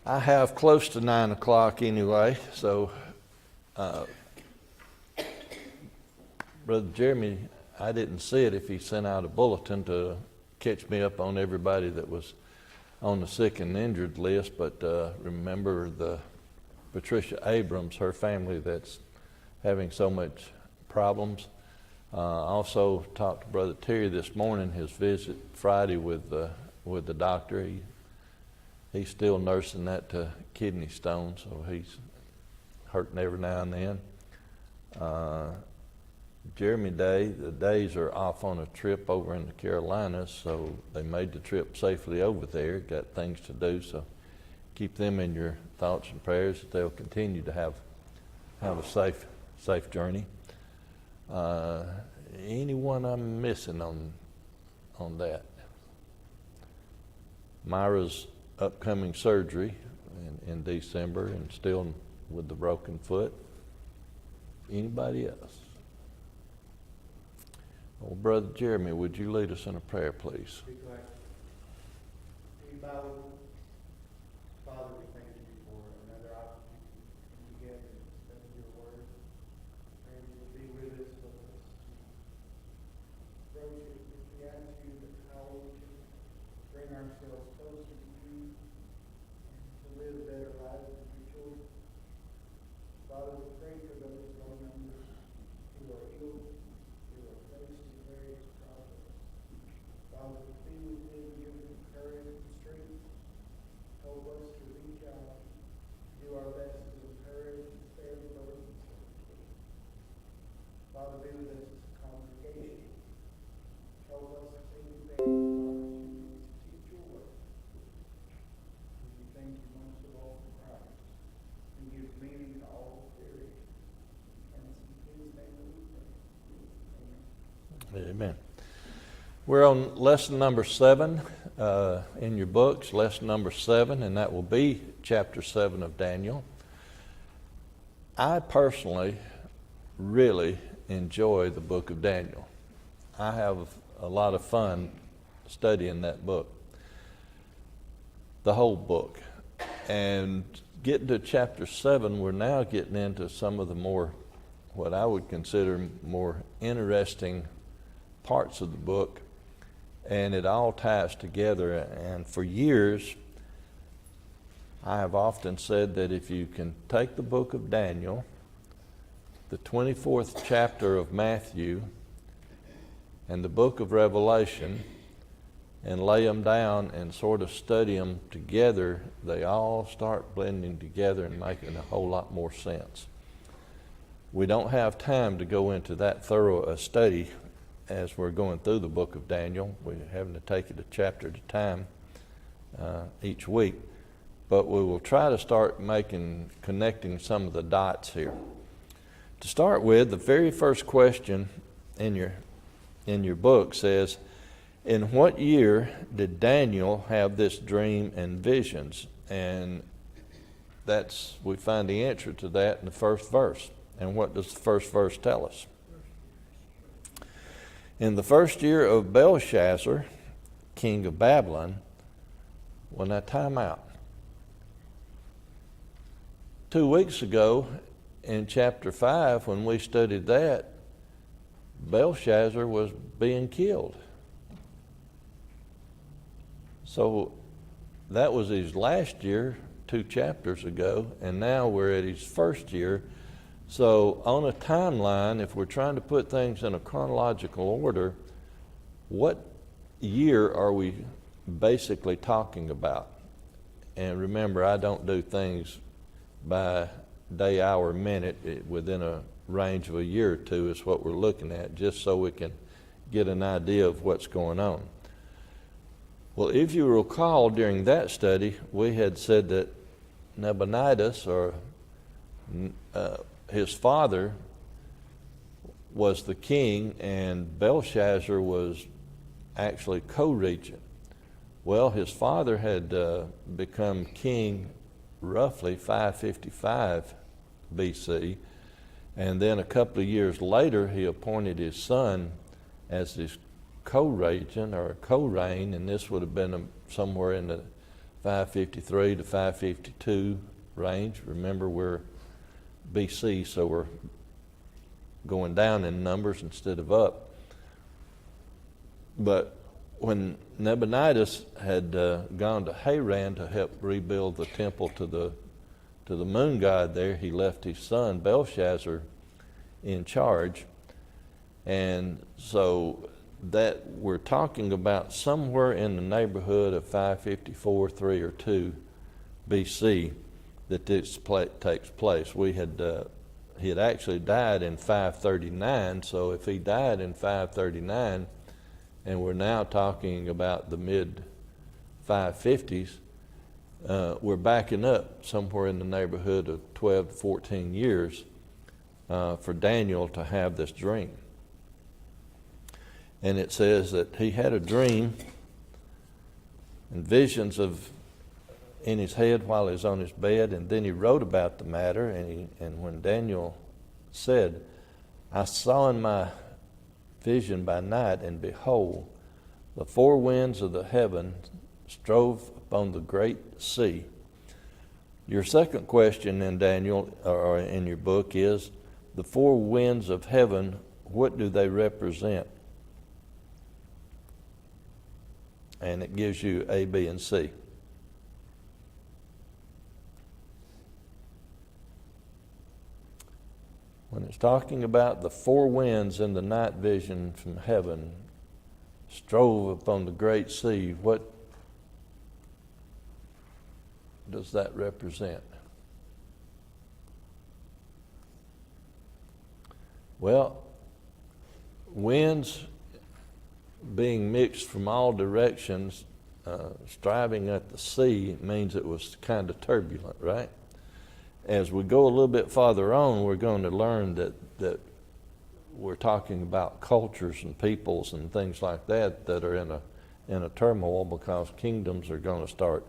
I have close to 9 o'clock anyway, so Brother Jeremy, I didn't see it if he sent out a bulletin to catch me up on everybody that was on the sick and injured list, but remember the Patricia Abrams, her family that's having so much problems. Also talked to Brother Terry this morning, his visit Friday with the doctor. He's still nursing that kidney stone, so he's hurting every now and then. Jeremy Day, the Days are off on a trip over in the Carolinas, so they made the trip safely over there, got things to do, so keep them in your thoughts and prayers that they'll continue to have a safe journey. Anyone I'm missing on that? Myra's upcoming surgery in December and still with the broken foot. Anybody else? Oh, Brother Jeremy, would you lead us in a prayer, please? Be glad. Father, we thank you for another opportunity to come together and study your word. Pray you will be with us, approach it with the attitude of how we can bring ourselves closer to you and to live better lives with your children. Father, we pray for those going under who are ill, who are facing various problems. Father, be with them, give them courage and strength. Help us to reach out, do our best to encourage and spare the burdens. Father, be with us as a congregation. Help us to take advantage of opportunities to teach your word. And we thank you most of all for Christ, who gives meaning to all theory. And it's in his name that we pray. Amen. Amen. We're on lesson number 7 in your books, lesson number 7, and that will be chapter 7 of Daniel. I personally really enjoy the book of Daniel. I have a lot of fun studying that book, the whole book. And getting to chapter 7, we're now getting into some of the more, what I would consider more interesting parts of the book, and it all ties together. And for years, I have often said that if you can take the book of Daniel, the 24th chapter of Matthew, and the book of Revelation, and lay them down and sort of study them together, they all start blending together and making a whole lot more sense. We don't have time to go into that thorough a study as we're going through the book of Daniel. We're having to take it a chapter at a time each week. But we will try to start connecting some of the dots here. To start with, the very first question in your book says, in what year did Daniel have this dream and visions? And we find the answer to that in the first verse. And what does the first verse tell us? In the first year of Belshazzar, king of Babylon, well, now time out. 2 weeks ago in chapter 5, when we studied that, Belshazzar was being killed. So that was his last year 2 chapters ago, and now we're at his first year. So on a timeline, if we're trying to put things in a chronological order, what year are we basically talking about? And remember, I don't do things by day, hour, minute. Within a range of a year or two is what we're looking at, just so we can get an idea of what's going on. Well, if you recall, during that study, we had said that Nabonidus, or his father, was the king, and Belshazzar was actually co-regent. Well, his father had become king roughly 555 BC, and then a couple of years later he appointed his son as his co-regent or co-reign, and this would have been somewhere in the 553 to 552 range. Remember, we're BC, so we're going down in numbers instead of up. But when Nabonidus had gone to Haran to help rebuild the temple to the moon god there, he left his son Belshazzar in charge. And so that we're talking about somewhere in the neighborhood of 554, 3 or 2 BC that this takes place. He had actually died in 539, so if he died in 539, and we're now talking about the mid-550s, we're backing up somewhere in the neighborhood of 12 to 14 years for Daniel to have this dream. And it says that he had a dream and visions in his head while he was on his bed, and then he wrote about the matter, and when Daniel said, I saw in my vision by night, and behold, the four winds of the heaven strove upon the great sea. Your second question in Daniel, or in your book, is the four winds of heaven, what do they represent? And it gives you A, B, and C. When it's talking about the four winds in the night vision from heaven strove upon the great sea, what does that represent? Well, winds being mixed from all directions, striving at the sea, means it was kind of turbulent, right? As we go a little bit farther on, we're going to learn that we're talking about cultures and peoples and things like that are in a turmoil, because kingdoms are going to start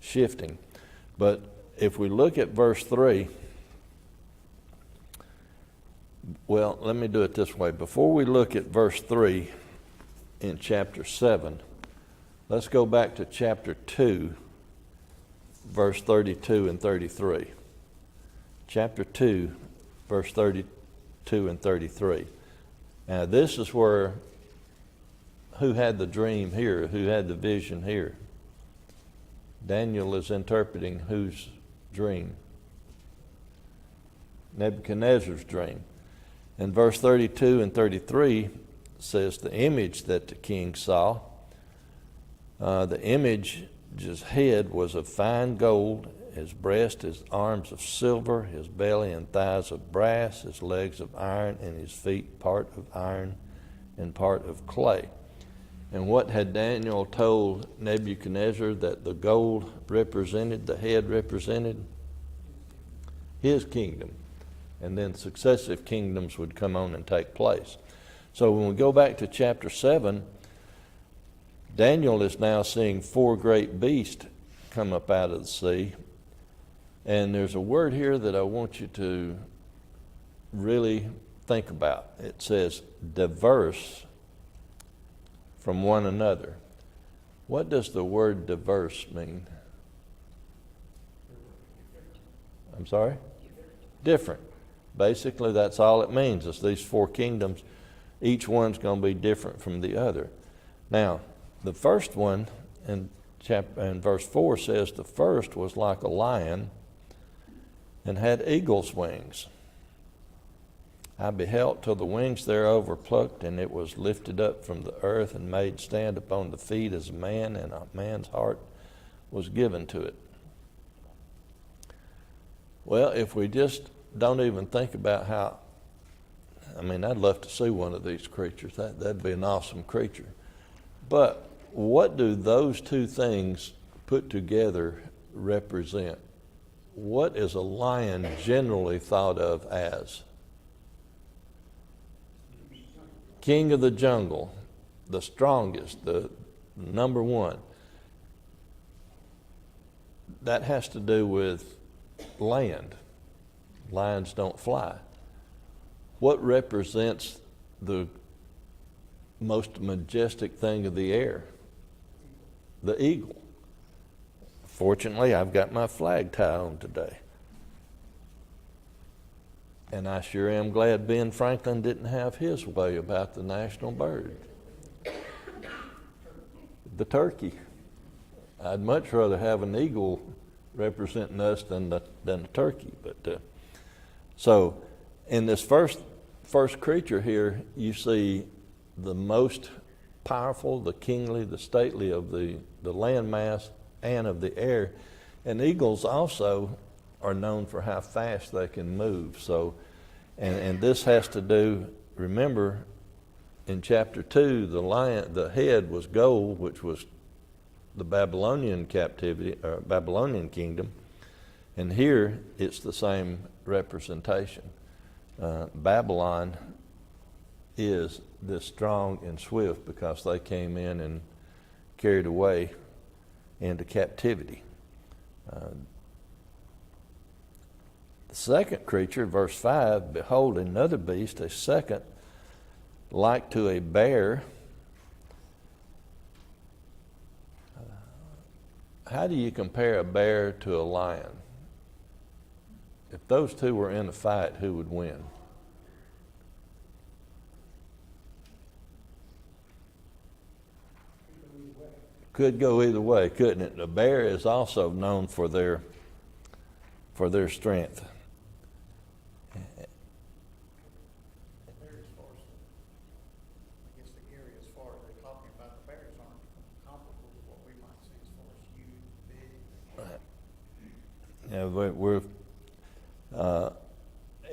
shifting. But if we look at verse 3, well, let me do it this way. Before we look at verse 3 in chapter 7, let's go back to chapter 2, verse 32 and 33. Chapter 2, verse 32 and 33. Now, this is where, who had the dream here? Who had the vision here? Daniel is interpreting whose dream? Nebuchadnezzar's dream. And verse 32 and 33 says the image that the king saw. The image, his head was of fine gold, his breast, his arms of silver, his belly and thighs of brass, his legs of iron, and his feet part of iron and part of clay. And what had Daniel told Nebuchadnezzar that the gold represented, the head represented? His kingdom. And then successive kingdoms would come on and take place. So when we go back to chapter 7, Daniel is now seeing four great beasts come up out of the sea. And there's a word here that I want you to really think about. It says diverse from one another. What does the word diverse mean? I'm sorry? Different. Basically, that's all it means. It's these four kingdoms. Each one's going to be different from the other. Now, the first one in verse 4 says the first was like a lion and had eagle's wings. I beheld till the wings thereof were plucked, and it was lifted up from the earth and made stand upon the feet as a man, and a man's heart was given to it. Well, if we just don't even think about how, I'd love to see one of these creatures. That'd be an awesome creature. But what do those two things put together represent? What is a lion generally thought of as? King of the jungle, the strongest, the number one. That has to do with land. Lions don't fly. What represents the most majestic thing of the air? The eagle. Fortunately, I've got my flag tie on today. And I sure am glad Ben Franklin didn't have his way about the national bird. The turkey. I'd much rather have an eagle representing us than a turkey. So in this first creature here, you see the most powerful, the kingly, the stately of the landmass and of the air. And eagles also are known for how fast they can move. So, and this has to do, remember, in chapter 2, the head was gold, which was the Babylonian captivity, or Babylonian kingdom. And here, it's the same representation. Babylon is this strong and swift because they came in and carried away into captivity. The second creature, verse 5, behold, another beast, a second, like to a bear. How do you compare a bear to a lion? If those two were in a fight, who would win? Could go either way, couldn't it? A bear is also known for their strength.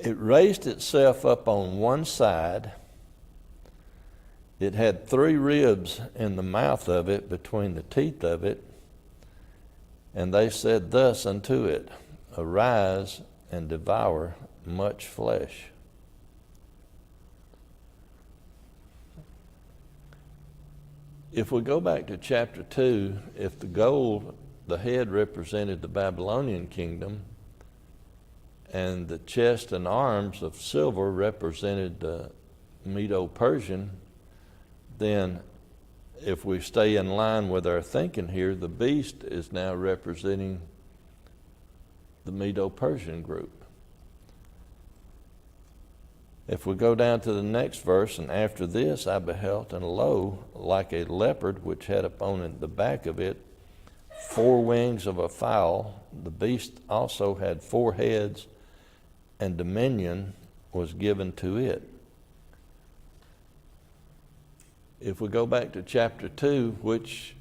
It raised itself up on one side. It had 3 ribs in the mouth of it, between the teeth of it. And they said thus unto it, arise and devour much flesh. If we go back to chapter 2, if the gold, the head represented the Babylonian kingdom, and the chest and arms of silver represented the Medo-Persian, then if we stay in line with our thinking here, the beast is now representing the Medo-Persian group. If we go down to the next verse, and after this I beheld, and lo, like a leopard which had upon the back of it 4 wings of a fowl. The beast also had 4 heads, and dominion was given to it. If we go back to chapter 2, which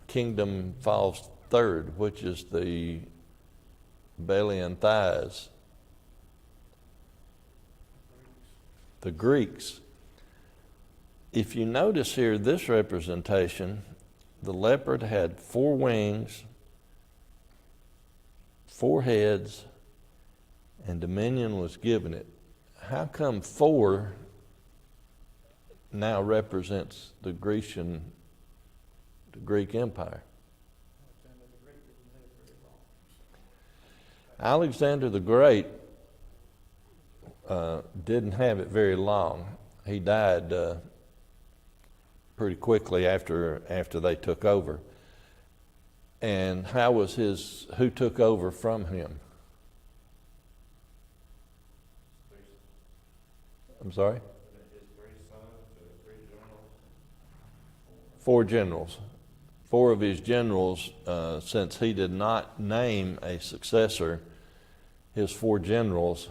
kingdom falls third? Which is the belly and thighs? The Greeks. If you notice here, this representation, the leopard had 4 wings, 4 heads, and dominion was given it. How come 4 now represents the Greek Empire? Alexander the Great didn't have it very long. He died pretty quickly after they took over. And who took over from him? I'm sorry? His 3 sons, 3 generals. 4 generals. 4 of his generals, since he did not name a successor, his 4 generals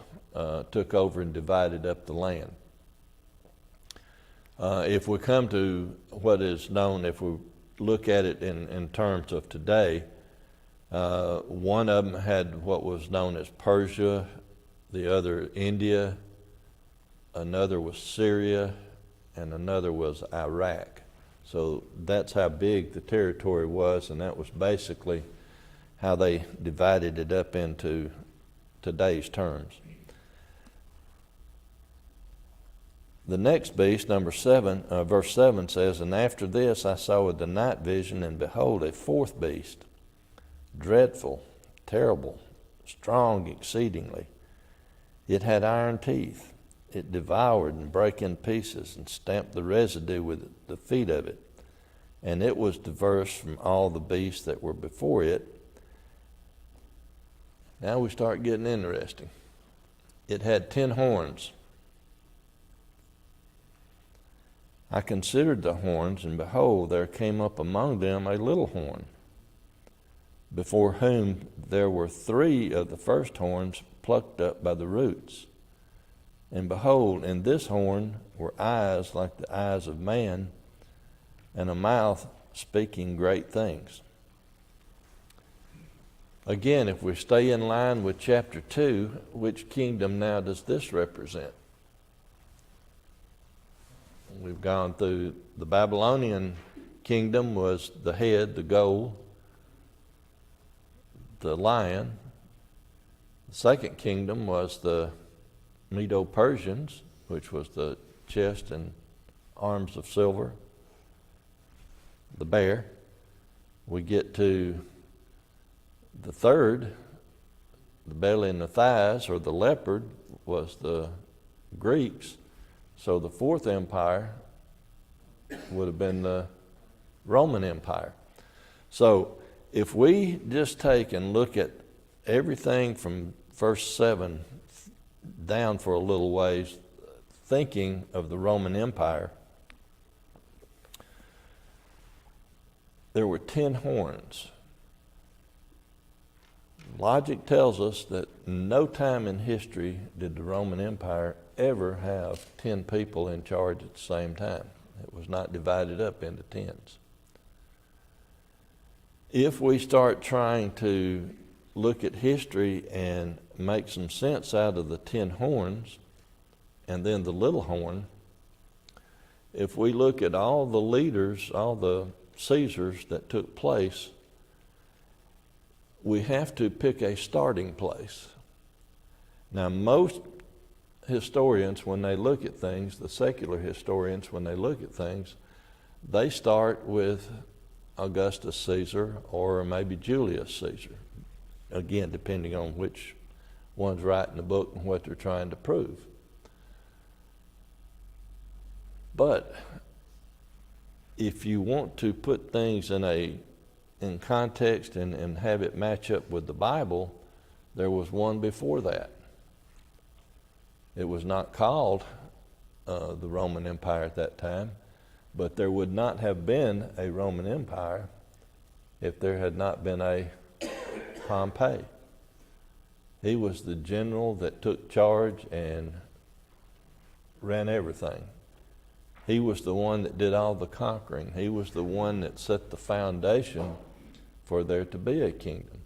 took over and divided up the land. If we come to what is known, if we look at it in terms of today, one of them had what was known as Persia, the other India, another was Syria, and another was Iraq. So that's how big the territory was, and that was basically how they divided it up into today's terms. The next beast, number 7, verse 7 says, and after this I saw with the night vision, and behold, a 4th beast, dreadful, terrible, strong exceedingly. It had iron teeth. It devoured and brake in pieces and stamped the residue with the feet of it. And it was diverse from all the beasts that were before it, Now we start getting interesting. It had 10 horns. I considered the horns, and behold, there came up among them a little horn, before whom there were 3 of the first horns plucked up by the roots. And behold, in this horn were eyes like the eyes of man, and a mouth speaking great things. Again, if we stay in line with chapter 2, which kingdom now does this represent? We've gone through the Babylonian kingdom was the head, the goal, the lion. The second kingdom was the Medo-Persians, which was the chest and arms of silver, the bear. We get to the third, the belly and the thighs, or the leopard, was the Greeks. So the fourth empire would have been the Roman Empire. So if we just take and look at everything from verse 7 down for a little ways, thinking of the Roman Empire, there were 10 horns. Logic tells us that no time in history did the Roman Empire ever have 10 people in charge at the same time. It was not divided up into tens. If we start trying to look at history and make some sense out of the 10 horns and then the little horn, if we look at all the leaders, all the Caesars that took place, we have to pick a starting place. Now, most historians, when they look at things, the secular historians, when they look at things, they start with Augustus Caesar or maybe Julius Caesar. Again, depending on which one's writing the book and what they're trying to prove. But if you want to put things in context and have it match up with the Bible, there was one before that. It was not called the Roman Empire at that time, but there would not have been a Roman Empire if there had not been a Pompey. He was the general that took charge and ran everything. He was the one that did all the conquering. He was the one that set the foundation for there to be a kingdom.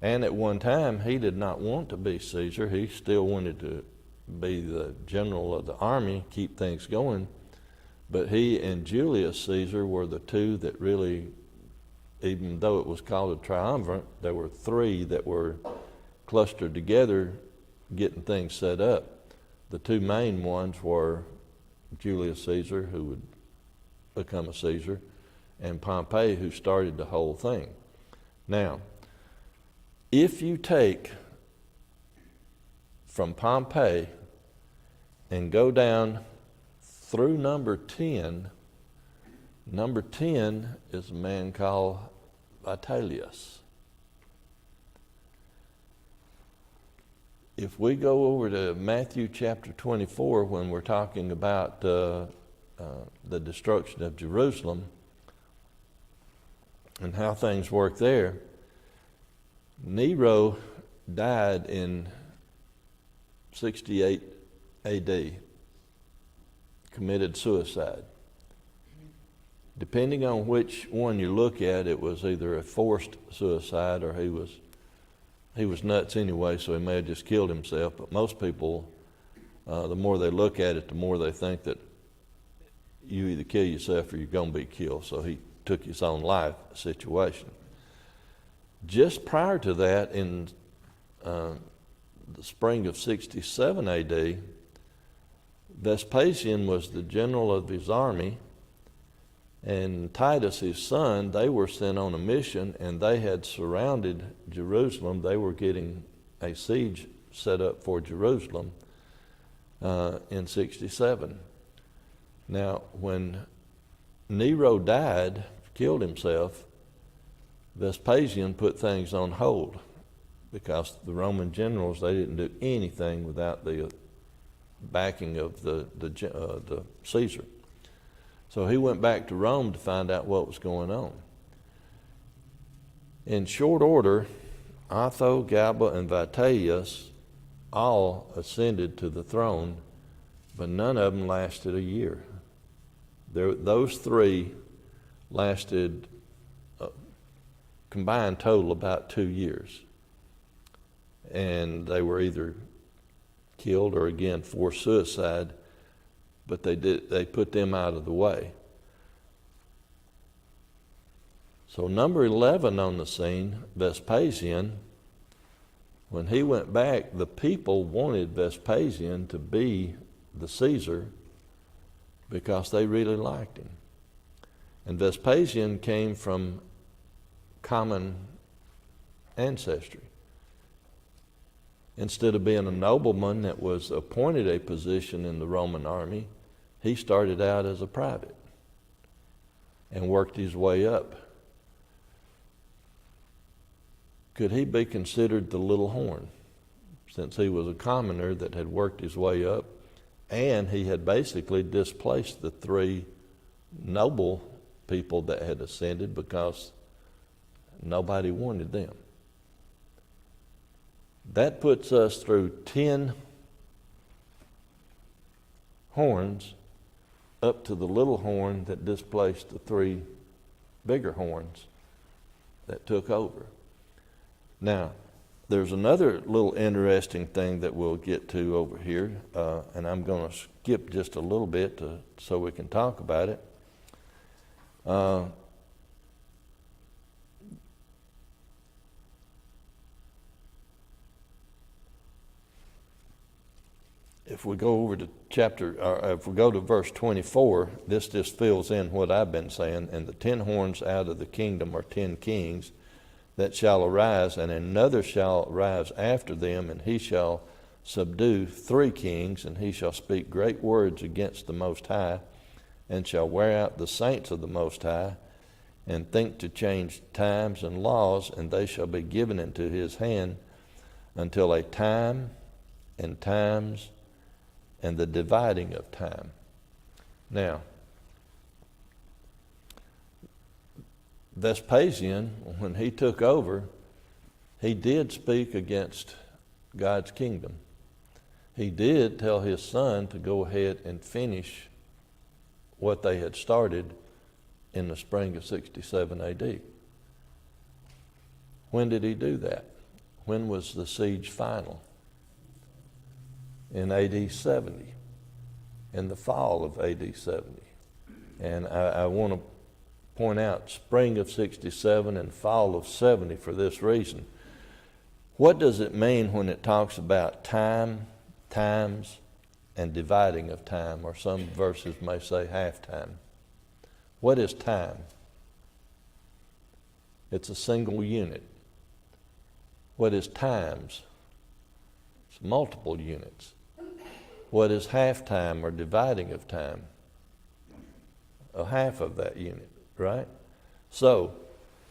And at one time, he did not want to be Caesar. He still wanted to be the general of the army, keep things going. But he and Julius Caesar were the two that really, even though it was called a triumvirate, there were 3 that were clustered together getting things set up. The 2 main ones were Julius Caesar, who would become a Caesar, and Pompey, who started the whole thing. Now, if you take from Pompey and go down through number 10 is a man called Vitellius. If we go over to Matthew chapter 24, when we're talking about the destruction of Jerusalem and how things work there, Nero died in 68 AD, committed suicide. Depending on which one you look at, it was either a forced suicide or he was nuts anyway, so he may have just killed himself. But most people, the more they look at it, the more they think that you either kill yourself or you're going to be killed. So he took his own life situation. Just prior to that, in the spring of 67 AD, Vespasian was the general of his army, and Titus, his son, they were sent on a mission, and they had surrounded Jerusalem. They were getting a siege set up for Jerusalem in 67. Now, when Nero died, killed himself, Vespasian put things on hold because the Roman generals, they didn't do anything without the backing of the Caesar. So he went back to Rome to find out what was going on. In short order, Otho, Galba, and Vitellius all ascended to the throne, but none of them lasted a year. Those three lasted a combined total about 2 years. And they were either killed or again forced suicide, but they put them out of the way. So number 11 on the scene, Vespasian, when he went back, the people wanted Vespasian to be the Caesar because they really liked him. And Vespasian came from common ancestry. Instead of being a nobleman that was appointed a position in the Roman army, he started out as a private and worked his way up. Could he be considered the little horn, since he was a commoner that had worked his way up, and he had basically displaced the three noble people that had ascended because nobody wanted them? That puts us through 10 horns up to the little horn that displaced the three bigger horns that took over. Now, there's another little interesting thing that we'll get to over here, and I'm going to skip just a little bit so we can talk about it. If we go over to if we go to verse 24, this just fills in what I've been saying. And the 10 horns out of the kingdom are 10 kings that shall arise, and another shall rise after them, and he shall subdue 3 kings, and he shall speak great words against the Most High, and shall wear out the saints of the Most High, and think to change times and laws, and they shall be given into his hand until a time and times and the dividing of time. Now, Vespasian, when he took over, he did speak against God's kingdom. He did tell his son to go ahead and finish what they had started in the spring of 67 AD. When did he do that? When was the siege final? In AD 70, in the fall of AD 70. And I want to point out spring of 67 and fall of 70 for this reason. What does it mean when it talks about time, times, and dividing of time, or some verses may say halftime? What is time? It's a single unit. What is times? It's multiple units. What is halftime or dividing of time? A half of that unit, right? So,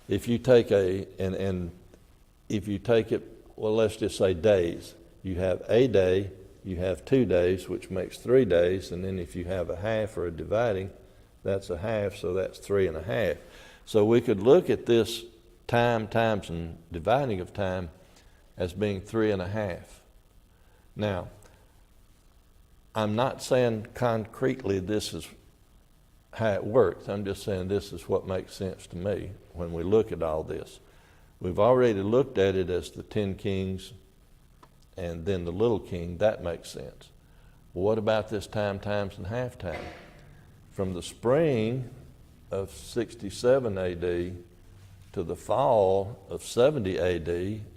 if you take if you take it, well, let's just say days. You have a day, you have 2 days, which makes 3 days, and then if you have a half or a dividing, that's a half, so that's 3.5. So we could look at this time, times, and dividing of time as being 3.5. Now, I'm not saying concretely this is how it works. I'm just saying this is what makes sense to me when we look at all this. We've already looked at it as the 10 kings and then the little king. That makes sense. Well, what about this time, times, and halftime? From the spring of 67 AD to the fall of 70 AD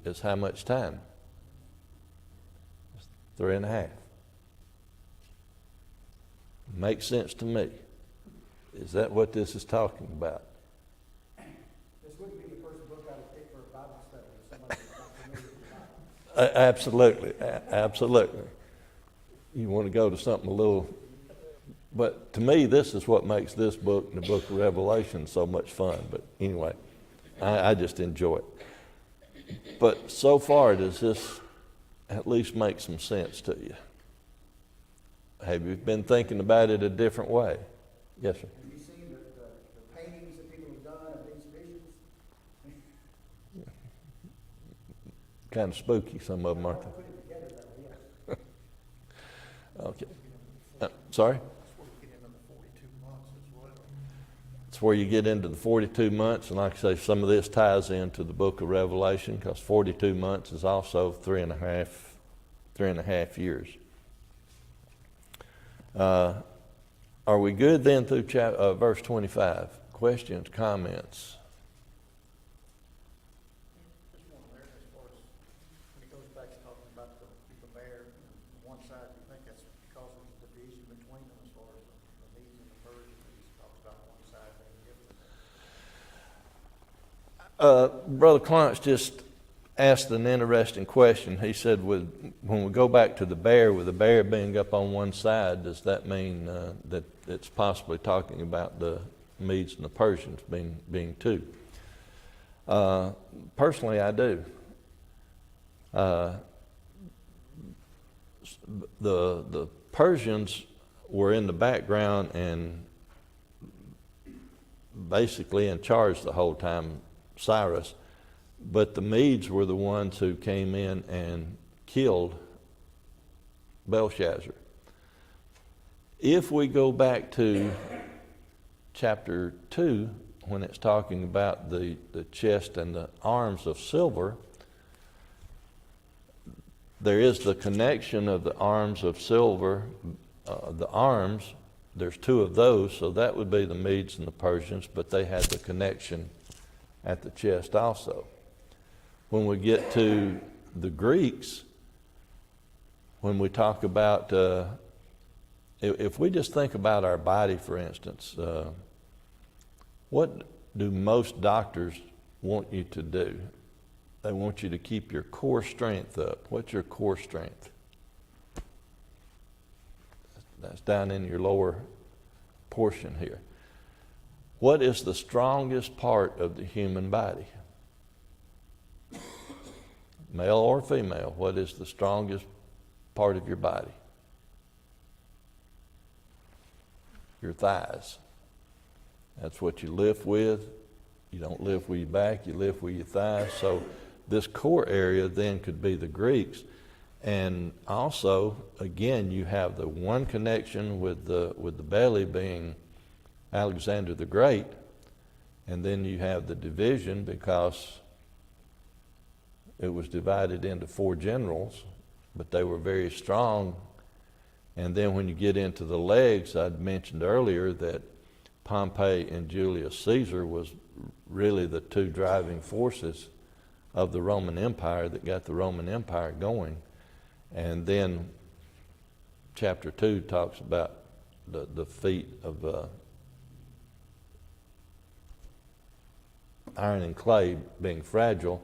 is how much time? 3.5. Makes sense to me. Is that what this is talking about? This wouldn't be the first book I would pick for a Bible study if somebody was not familiar with the Bible. Absolutely, absolutely. You want to go to something a little, but to me, this is what makes this book and the book of Revelation so much fun. But anyway, I just enjoy it. But so far, does this at least make some sense to you? Have you been thinking about it a different way? Yes, sir. Have you seen the paintings that people have done of these visions? Kind of spooky, some of them, aren't Put it together that way, yes. they? Okay. Sorry? It's where you get into the 42 months, and like I say, some of this ties into the book of Revelation, because 42 months is also three and a half years. Are we good then through verse 25? Questions, comments? Just one there, as far as, when it goes back to talking about the bear, on one side, you think that's because of the division between them as far as the Medes and the Persians, he's talked about one side being different. Brother Clarence just asked an interesting question. He said, when we go back to the bear, with the bear being up on one side, does that mean that it's possibly talking about the Medes and the Persians being two? Personally, I do. The Persians were in the background and basically in charge the whole time, Cyrus. But the Medes were the ones who came in and killed Belshazzar. If we go back to chapter 2, when it's talking about the chest and the arms of silver, there is the connection of the arms of silver. The arms, there's two of those, so that would be the Medes and the Persians, but they had the connection at the chest also. When we get to the Greeks, when we talk about, if we just think about our body, for instance, what do most doctors want you to do? They want you to keep your core strength up. What's your core strength? That's down in your lower portion here. What is the strongest part of the human body? Male or female, what is the strongest part of your body? Your thighs. That's what you lift with. You don't lift with your back, you lift with your thighs. So this core area then could be the Greeks. And also, again, you have the one connection with the belly being Alexander the Great, and then you have the division because it was divided into 4 generals, but they were very strong. And then when you get into the legs, I'd mentioned earlier that Pompey and Julius Caesar was really the 2 driving forces of the Roman Empire that got the Roman Empire going. And then chapter 2 talks about the feet of iron and clay being fragile.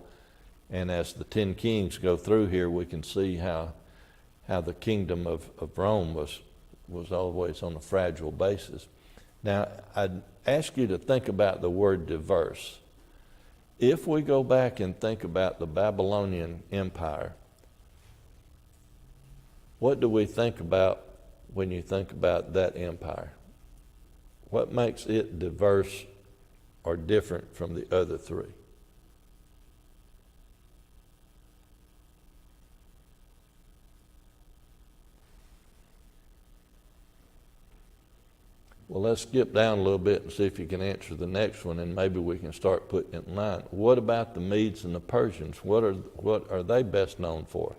And as the 10 kings go through here, we can see how the kingdom of Rome was always on a fragile basis. Now, I'd ask you to think about the word diverse. If we go back and think about the Babylonian Empire, what do we think about when you think about that empire? What makes it diverse or different from the other 3? Well, let's skip down a little bit and see if you can answer the next one, and maybe we can start putting it in line. What about the Medes and the Persians? What are they best known for?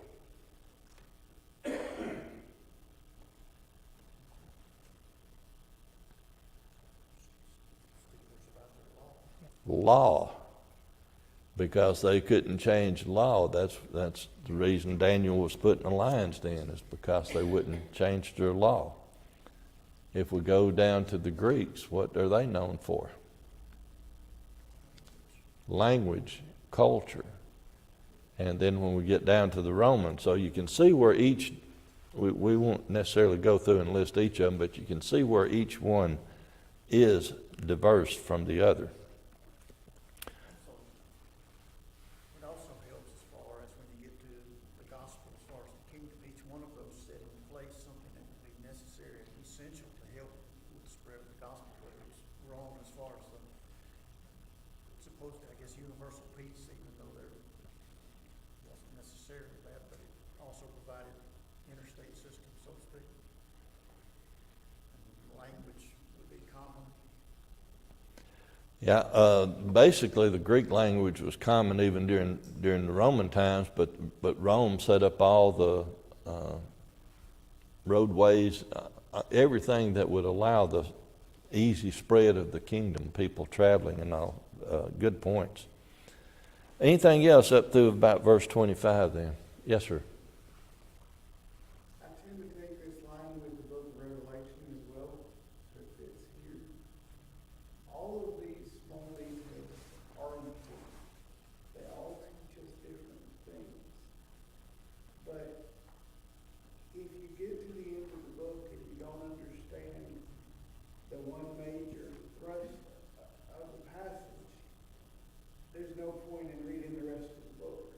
Law. Because they couldn't change law. That's the reason Daniel was put in the lion's den, is because they wouldn't change their law. If we go down to the Greeks, what are they known for? Language, culture. And then when we get down to the Romans, so you can see where each, we won't necessarily go through and list each of them, but you can see where each one is diverse from the other. It also helps as essential to help with the spread of the gospel, whether it's wrong as far as the supposed, I guess, universal peace, even though there wasn't necessarily that, but it also provided interstate system, so to speak. And language would be common. Yeah, basically the Greek language was common even during the Roman times, but Rome set up all the roadways, everything that would allow the easy spread of the kingdom, people traveling and all. Good points. Anything else up through about verse 25 then? Yes, sir. I tend to take this line with the book of Revelation as well, so it fits here. All of these small details are important. They all teach us different things. But if you get to the end of the book and you don't understand the one major thrust of the passage, there's no point in reading the rest of the book.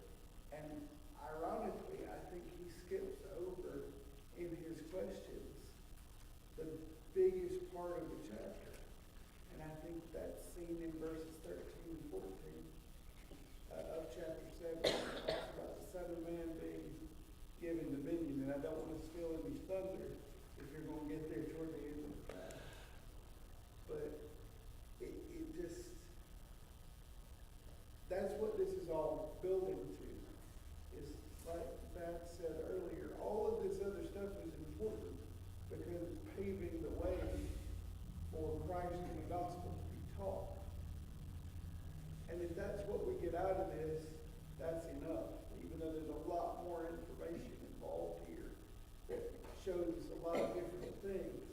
And ironically, I think he skips over in his questions the biggest part of the chapter. And I think that's seen in verses 13 and 14 of chapter 7. It talks about the Son of Man being given dominion. And I don't want to steal any thunder if you're going to get there toward the end of the passage. But it just, that's what this is all building to. It's like Matt said earlier, all of this other stuff is important because it's paving the way for Christ and the gospel to be taught. And if that's what we get out of this, that's enough. Even though there's a lot more information involved here that shows us a lot of different things.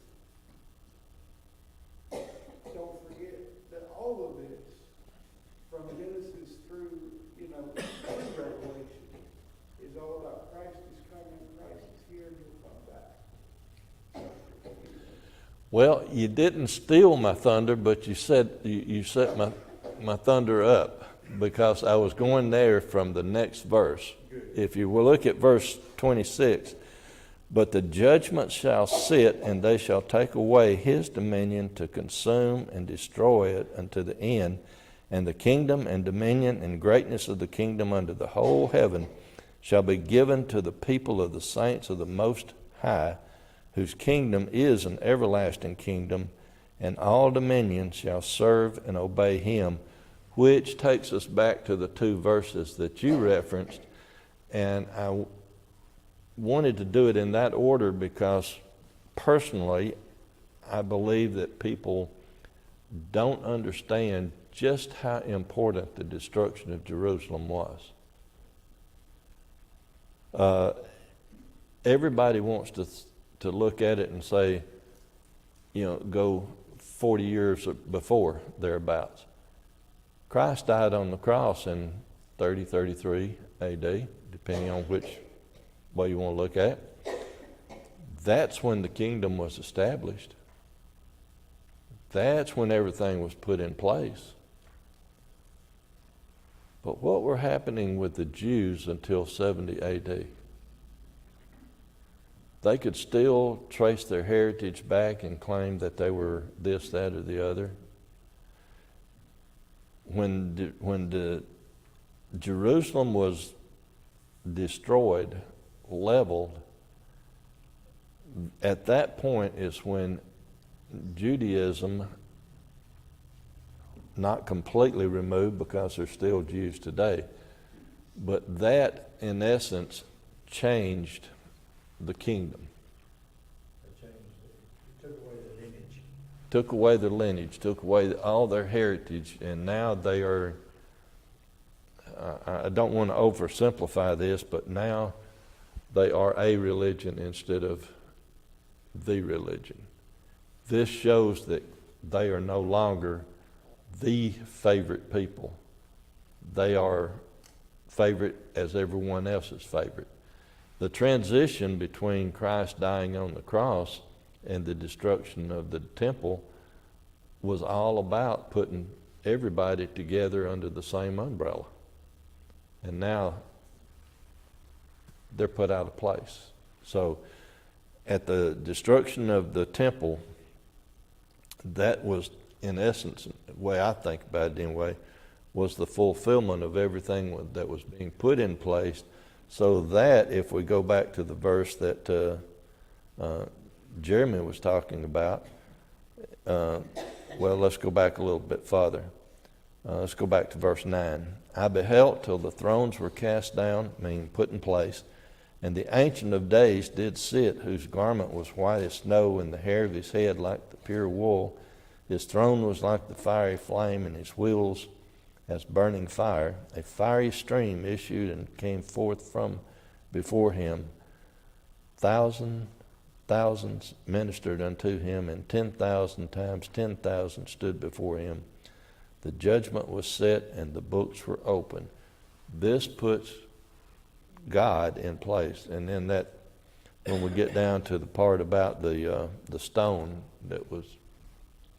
Don't forget that all of this, from Genesis through, Revelation, is all about Christ is coming, Christ is here, and he'll come back. Well, you didn't steal my thunder, but you set my thunder up, because I was going there from the next verse. Good. If you will look at verse 26, but the judgment shall sit, and they shall take away his dominion to consume and destroy it unto the end. And the kingdom and dominion and greatness of the kingdom under the whole heaven shall be given to the people of the saints of the Most High, whose kingdom is an everlasting kingdom, and all dominion shall serve and obey him. Which takes us back to the two verses that you referenced. And I wanted to do it in that order because personally I believe that people don't understand just how important the destruction of Jerusalem was. Everybody wants to look at it and say, go 40 years before, thereabouts. Christ died on the cross in 33 AD, depending on which way you want to look at it. That's when the kingdom was established. That's when everything was put in place. But what were happening with the Jews until 70 AD? They could still trace their heritage back and claim that they were this, that, or the other. When Jerusalem was destroyed, leveled, at that point is when Judaism, not completely removed because there's still Jews today, but that in essence changed the kingdom. It took away the lineage. Took away their lineage, took away all their heritage, and now they are, I don't want to oversimplify this, but now they are a religion instead of the religion. This shows that they are no longer the favorite people. They are favorite as everyone else's favorite. The transition between Christ dying on the cross and the destruction of the temple was all about putting everybody together under the same umbrella. And now they're put out of place. So at the destruction of the temple, that was, in essence, the way I think about it anyway, was the fulfillment of everything that was being put in place, so that if we go back to the verse that Jeremy was talking about, well, let's go back a little bit farther. Let's go back to verse 9. I beheld till the thrones were cast down, meaning put in place, and the Ancient of Days did sit, whose garment was white as snow, and the hair of his head like the pure wool. His throne was like the fiery flame, and his wheels as burning fire. A fiery stream issued and came forth from before him. Thousands ministered unto him, and 10,000 times 10,000 stood before him. The judgment was set, and the books were opened. This puts God in place. And then that, when we get down to the part about the stone that was,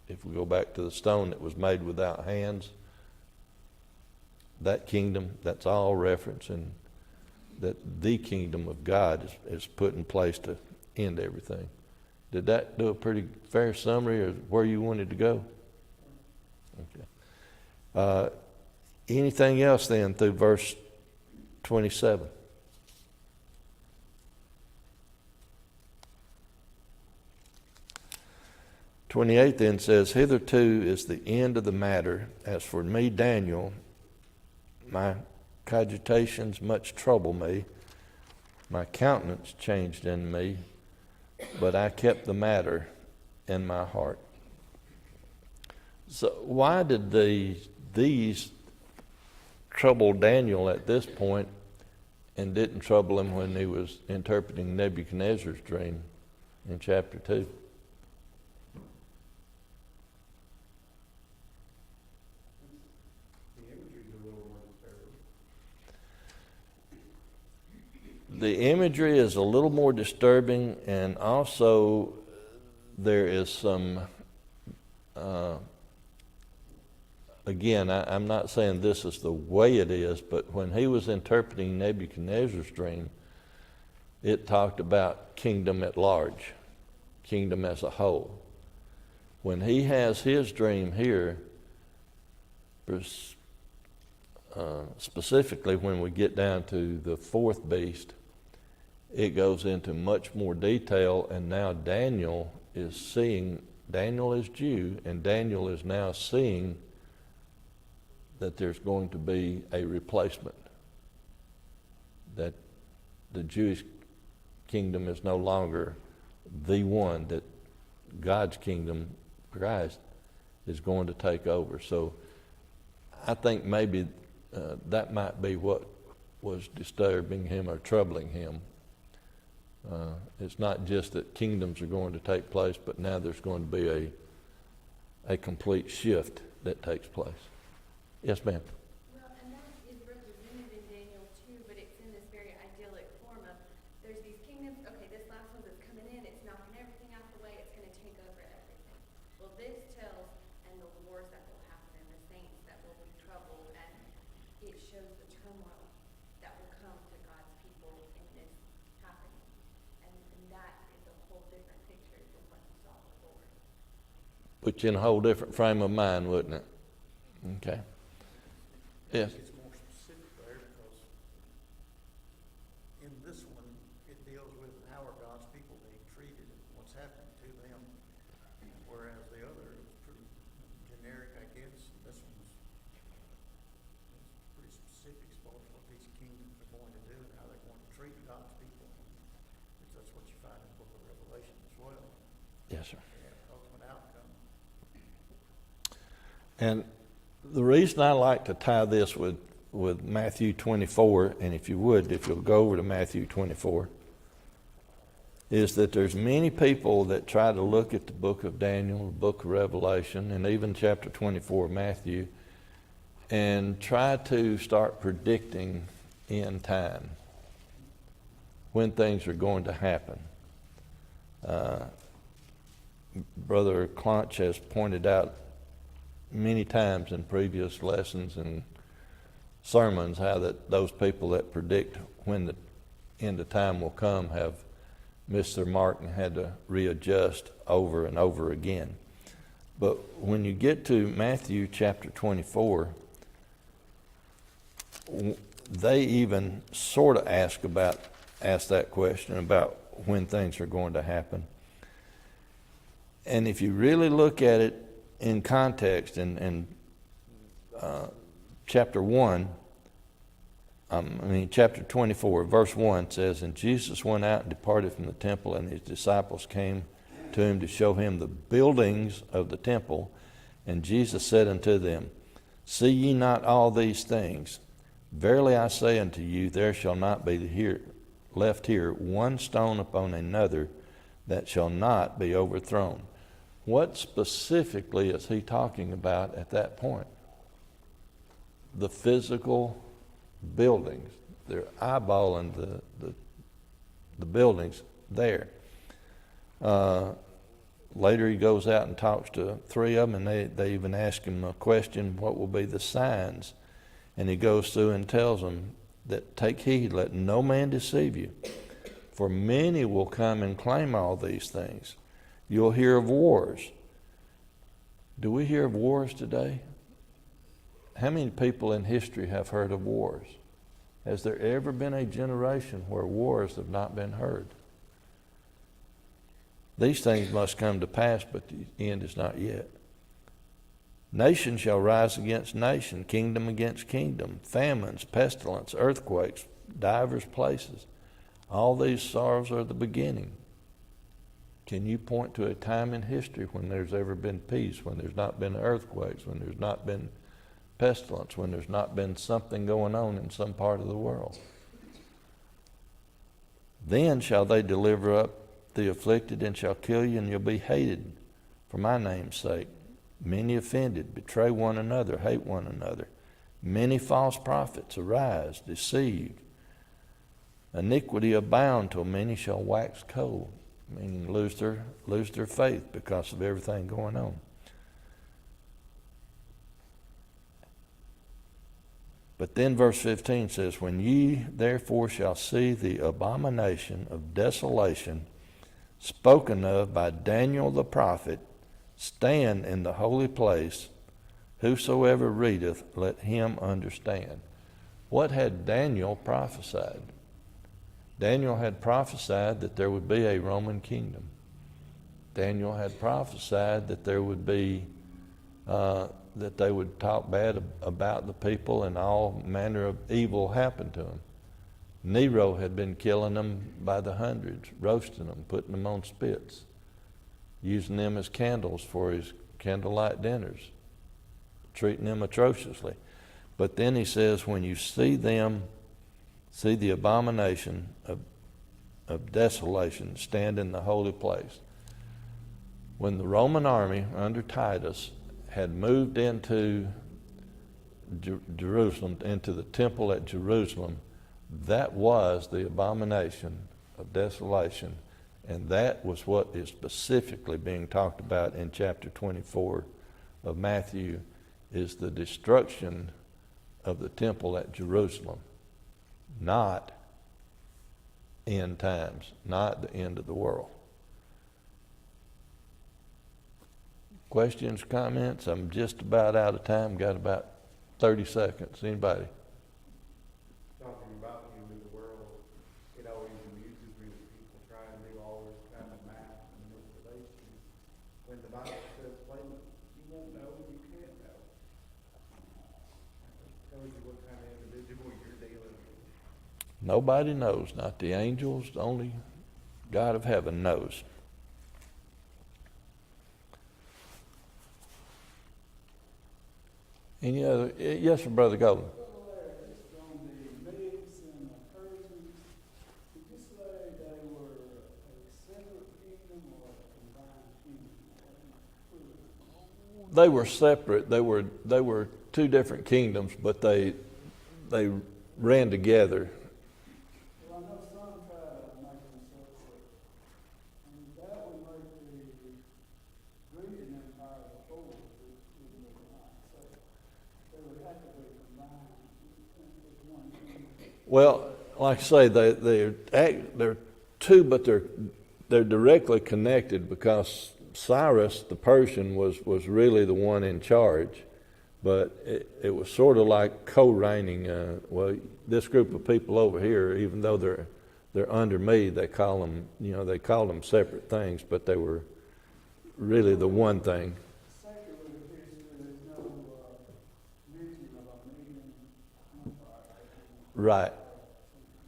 if we go back to the stone that was made without hands, that kingdom, that's all reference, and that the kingdom of God is put in place to end everything. Did that do a pretty fair summary of where you wanted to go? Okay. Anything else then through verse 27? "28 then says, Hitherto is the end of the matter. As for me, Daniel, my cogitations much trouble me. My countenance changed in me, but I kept the matter in my heart." So why did these trouble Daniel at this point and didn't trouble him when he was interpreting Nebuchadnezzar's dream in chapter 2? The imagery is a little more disturbing. The imagery is a little more disturbing, and also there is some, again, I'm not saying this is the way it is, but when he was interpreting Nebuchadnezzar's dream, it talked about kingdom at large, kingdom as a whole. When he has his dream here, specifically when we get down to the fourth beast, it goes into much more detail, and now Daniel is seeing, Daniel is Jew, and Daniel is now seeing that there's going to be a replacement, that the Jewish kingdom is no longer the one, that God's kingdom, Christ, is going to take over. So I think maybe that might be what was disturbing him or troubling him. It's not just that kingdoms are going to take place, but now there's going to be a complete shift that takes place. Yes, ma'am. Well, and that is represented in Daniel too, but it's in this very idyllic form of there's these kingdoms, okay, this last one that's coming in, it's knocking everything out the way, it's going to take over everything. Well, this tells, and the wars that will happen and the saints that will be troubled, and it shows the turmoil that will come to God's people in this happening. And that is a whole different picture from what you saw before. Put you in a whole different frame of mind, wouldn't it? Okay. Yes. It's more specific there because in this one, it deals with how are God's people being treated and what's happening to them, whereas the other is pretty generic, I guess. This one's pretty specific as far as what these kingdoms are going to do and how they're going to treat God's people. Which that's what you find in the book of Revelation as well. Yes, sir. Yeah, ultimate outcome. And the reason I like to tie this with Matthew 24, and if you'll go over to Matthew 24, is that there's many people that try to look at the book of Daniel, the book of Revelation, and even chapter 24 of Matthew, and try to start predicting end time, when things are going to happen. Brother Clonch has pointed out many times in previous lessons and sermons how that those people that predict when the end of time will come have missed their mark and had to readjust over and over again. But when you get to Matthew chapter 24, they even sort of ask that question about when things are going to happen. And if you really look at it in context, in chapter 24, verse 1 says, "And Jesus went out and departed from the temple, and his disciples came to him to show him the buildings of the temple. And Jesus said unto them, See ye not all these things? Verily I say unto you, there shall not be left here one stone upon another that shall not be overthrown." What specifically is he talking about at that point? The physical buildings. They're eyeballing the buildings there. Later he goes out and talks to three of them, and they even ask him a question, what will be the signs? And he goes through and tells them that take heed, let no man deceive you. For many will come and claim all these things. You'll hear of wars. Do we hear of wars today? How many people in history have heard of wars? Has there ever been a generation where wars have not been heard? These things must come to pass, but the end is not yet. Nation shall rise against nation, kingdom against kingdom, famines, pestilence, earthquakes, divers places. All these sorrows are the beginning. Can you point to a time in history when there's ever been peace, when there's not been earthquakes, when there's not been pestilence, when there's not been something going on in some part of the world? Then shall they deliver up the afflicted and shall kill you, and you'll be hated for my name's sake. Many offended, betray one another, hate one another. Many false prophets arise, deceive. Iniquity abound till many shall wax cold, meaning lose their faith because of everything going on. But then verse 15 says, When ye therefore shall see the abomination of desolation spoken of by Daniel the prophet stand in the holy place, whosoever readeth, let him understand. What had Daniel prophesied? Daniel had prophesied that there would be a Roman kingdom. Daniel had prophesied that there would be, that they would talk bad about the people and all manner of evil happened to them. Nero had been killing them by the hundreds, roasting them, putting them on spits, using them as candles for his candlelight dinners, treating them atrociously. But then he says, when you see them, see the abomination of desolation stand in the holy place. When the Roman army under Titus had moved into Jerusalem, into the temple at Jerusalem, that was the abomination of desolation. And that was what is specifically being talked about in chapter 24 of Matthew, is the destruction of the temple at Jerusalem. Not end times, not the end of the world. Questions, comments? I'm just about out of time. Got about 30 seconds. Anybody? Talking about the end of the world, it always amuses me that people try and do all this kind of math and manipulation when the Bible says plainly, you won't know, you can't know. That tells you what kind of individual you're dealing with. Nobody knows, not the angels, only God of heaven knows. Any other? Yes, sir, Brother Golden. Just on the Medes and the Persians, did you say they were a separate kingdom or a combined kingdom? They were separate. They were two different kingdoms, but they ran together. Well, I know some try to make them separate, and that would make the Grecian Empire before it was not. So they would have to be combined as one kingdom. Well, like I say, they're two, but they're directly connected because Cyrus the Persian was really the one in charge, but it was sort of like co-reigning. Well, this group of people over here, even though they're under me, they call them separate things, but they were really the one thing. Secular history, there's no mention of a Median empire. Right,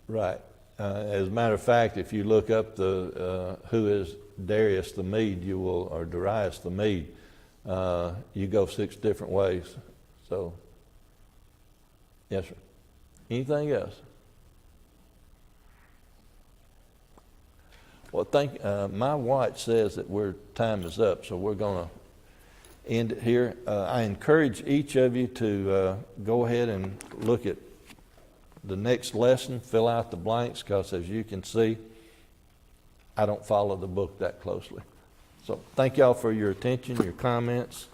right. As a matter of fact, if you look up who is Darius the Mede, or Darius the Mede, you go 6 different ways. So, yes, sir. Anything else? Well, my watch says that time is up, so we're going to end it here. I encourage each of you to go ahead and look at the next lesson, fill out the blanks, because as you can see, I don't follow the book that closely. So thank y'all for your attention, your comments.